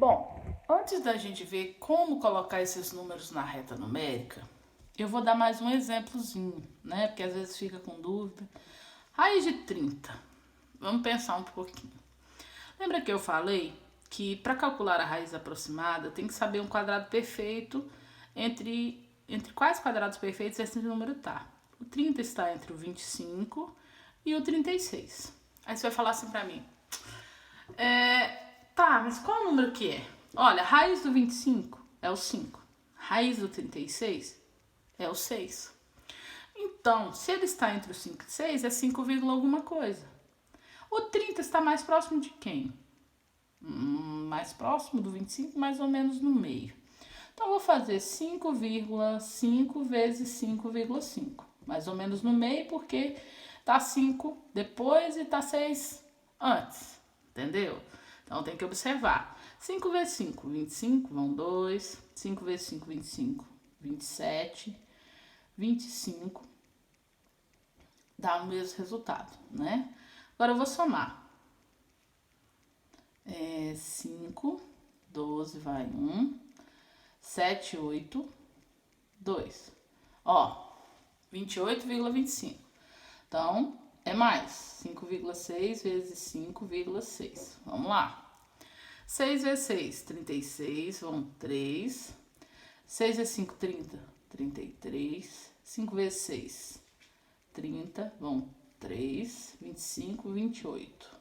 Bom, antes da gente ver como colocar esses números na reta numérica, eu vou dar mais um exemplozinho, né? Porque às vezes fica com dúvida. Raiz de 30. Vamos pensar um pouquinho. Lembra que eu falei que para calcular a raiz aproximada tem que saber um quadrado perfeito entre quais quadrados perfeitos esse número está. O 30 está entre o 25 e o 36. Aí você vai falar assim para mim. Tá, mas qual o número que é? Olha, a raiz do 25 é o 5. Raiz do 36 é o 6. Então, se ele está entre o 5 e 6, é 5, alguma coisa. O 30 está mais próximo de quem? Mais próximo do 25, mais ou menos no meio. Então, eu vou fazer 5,5 vezes 5,5. Mais ou menos no meio, porque tá 5 depois e tá 6 antes. Entendeu? Então, tem que observar. 5 vezes 5, 25, vão 2. 5 vezes 5, 25, 27. 25. Dá o mesmo resultado, né? Agora, eu vou somar. 5, 12 vai 1, 7, 8, 2. Ó, 28,25. Então, é mais. 5,6 vezes 5,6. Vamos lá. 6 vezes 6, 36, vão 3. 6 vezes 5, 30, 33. 5 vezes 6, 30, vão 3, 25, 28.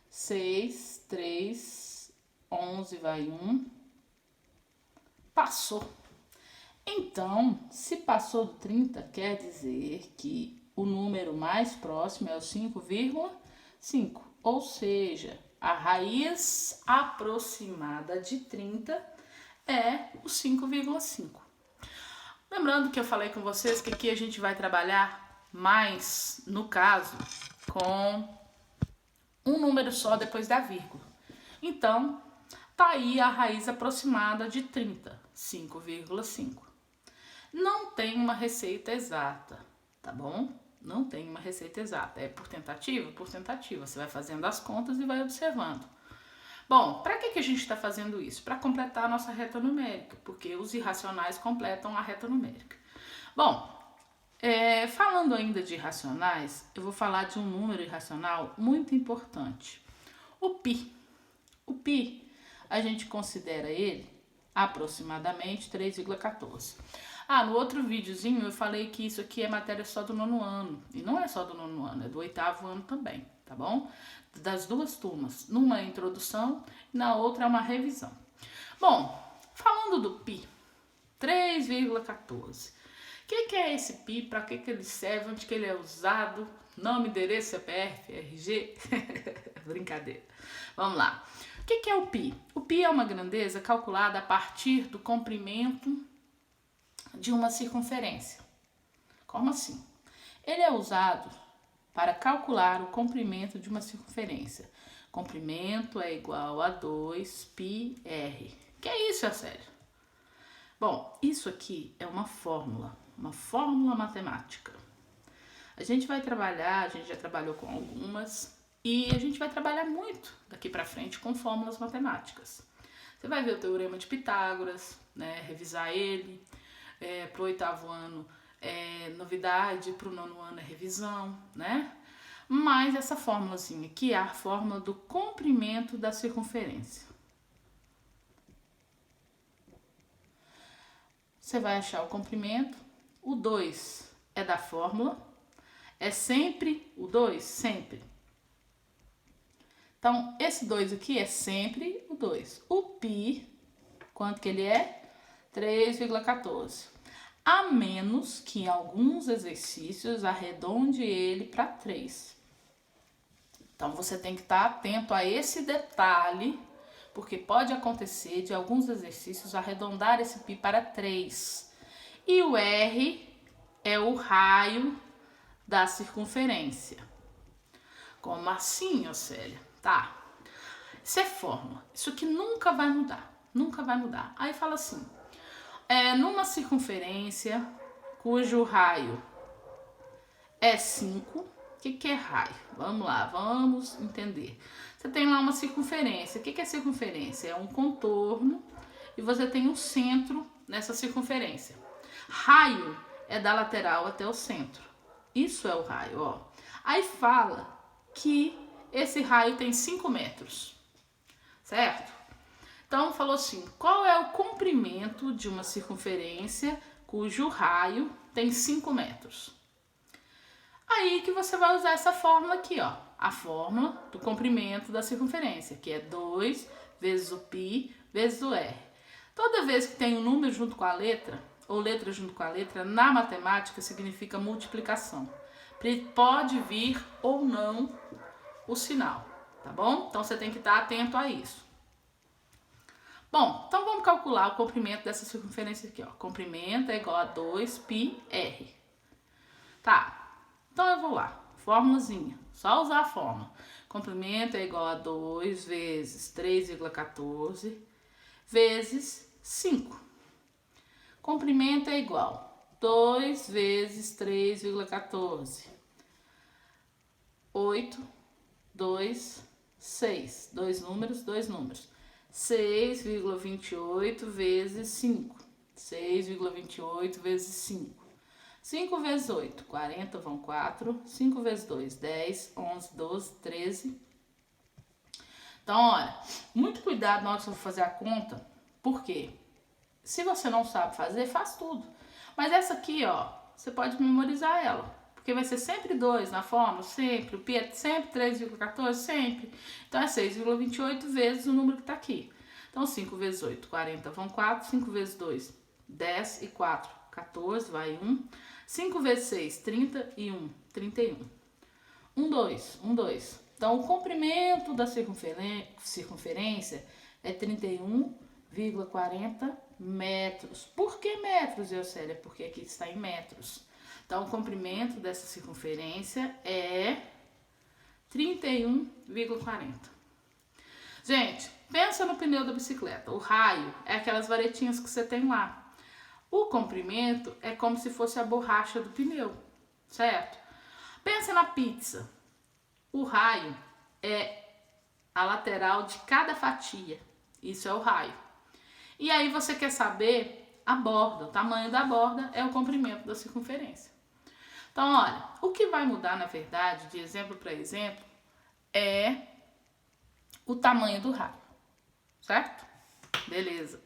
6, 3, 11 vai 1. Passou. Então, se passou do 30, quer dizer que o número mais próximo é o 5,5. Ou seja, a raiz aproximada de 30 é o 5,5. Lembrando que eu falei com vocês que aqui a gente vai trabalhar mais, no caso, com um número só depois da vírgula. Então, tá aí a raiz aproximada de 30, 5,5. Não tem uma receita exata, tá bom? Não tem uma receita exata. É por tentativa? Por tentativa. Você vai fazendo as contas e vai observando. Bom, para que a gente está fazendo isso? Para completar a nossa reta numérica, porque os irracionais completam a reta numérica. Bom, falando ainda de irracionais, eu vou falar de um número irracional muito importante. O π. O π, a gente considera ele aproximadamente 3,14. No outro videozinho eu falei que isso aqui é matéria só do 9º ano. E não é só do 9º ano, é do 8º ano também, tá bom? Das duas turmas. Numa é introdução e na outra é uma revisão. Bom, falando do π, 3,14. O que é esse π? Para que ele serve? Onde que ele é usado? Nome, endereço, CPF, RG? Brincadeira. Vamos lá. O que é o π? O π é uma grandeza calculada a partir do comprimento de uma circunferência. Como assim? Ele é usado para calcular o comprimento de uma circunferência. Comprimento é igual a 2πr. Que é isso, Acélio? Bom, isso aqui é uma fórmula matemática. A gente vai trabalhar, a gente já trabalhou com algumas, e a gente vai trabalhar muito daqui para frente com fórmulas matemáticas. Você vai ver o Teorema de Pitágoras, né, revisar ele. Para o 8º ano é novidade, para o 9º ano é revisão, né? Mas essa fórmulazinha aqui é a fórmula do comprimento da circunferência. Você vai achar o comprimento, o 2 é da fórmula, é sempre o 2, sempre. Então, esse 2 aqui é sempre o 2. O π, quanto que ele é? 3,14. A menos que em alguns exercícios arredonde ele para 3. Então, você tem que estar atento a esse detalhe, porque pode acontecer de alguns exercícios arredondar esse π para 3. E o R é o raio da circunferência. Como assim, Océlia? Tá. Isso é fórmula. Isso aqui nunca vai mudar. Nunca vai mudar. Aí fala assim. Numa circunferência cujo raio é 5. O que é raio? Vamos lá, vamos entender. Você tem lá uma circunferência. O que é circunferência? É um contorno e você tem um centro nessa circunferência. Raio é da lateral até o centro. Isso é o raio, ó. Aí fala que esse raio tem 5 metros, certo? Então, falou assim, qual é o comprimento de uma circunferência cujo raio tem 5 metros? Aí que você vai usar essa fórmula aqui, ó. A fórmula do comprimento da circunferência, que é 2 vezes o π vezes o r. Toda vez que tem um número junto com a letra, ou letra junto com a letra, na matemática significa multiplicação. Pode vir ou não o sinal, tá bom? Então você tem que estar atento a isso. Bom, então vamos calcular o comprimento dessa circunferência aqui, ó. Comprimento é igual a 2πr. Tá, então eu vou lá. Fórmulazinha, só usar a fórmula. Comprimento é igual a 2 vezes 3,14 vezes 5. Comprimento é igual a 2 vezes 3,14. 8, 2, 6. Dois números. 6,28 vezes 5. 6,28 vezes 5. 5 vezes 8, 40 vão 4. 5 vezes 2, 10, 11, 12, 13. Então, olha, muito cuidado na hora que você for fazer a conta. Por quê? Se você não sabe fazer, faz tudo. Mas essa aqui, ó, você pode memorizar ela. Porque vai ser sempre 2 na fórmula, sempre. O π é sempre 3,14, sempre. Então, é 6,28 vezes o número que tá aqui. Então, 5 vezes 8, 40 vão 4. 5 vezes 2, 10 e 4, 14, vai 1. 5 vezes 6, 30 e 1, 31. 1, 2. Então, o comprimento da circunferência é 31,40 metros. Por que metros, Eucélia? Porque aqui está em metros. Então, o comprimento dessa circunferência é 31,40. Gente, pensa no pneu da bicicleta. O raio é aquelas varetinhas que você tem lá. O comprimento é como se fosse a borracha do pneu, certo? Pensa na pizza. O raio é a lateral de cada fatia. Isso é o raio. E aí você quer saber a borda. O tamanho da borda é o comprimento da circunferência. Então, olha, o que vai mudar, na verdade, de exemplo para exemplo, é o tamanho do raio, certo? Beleza.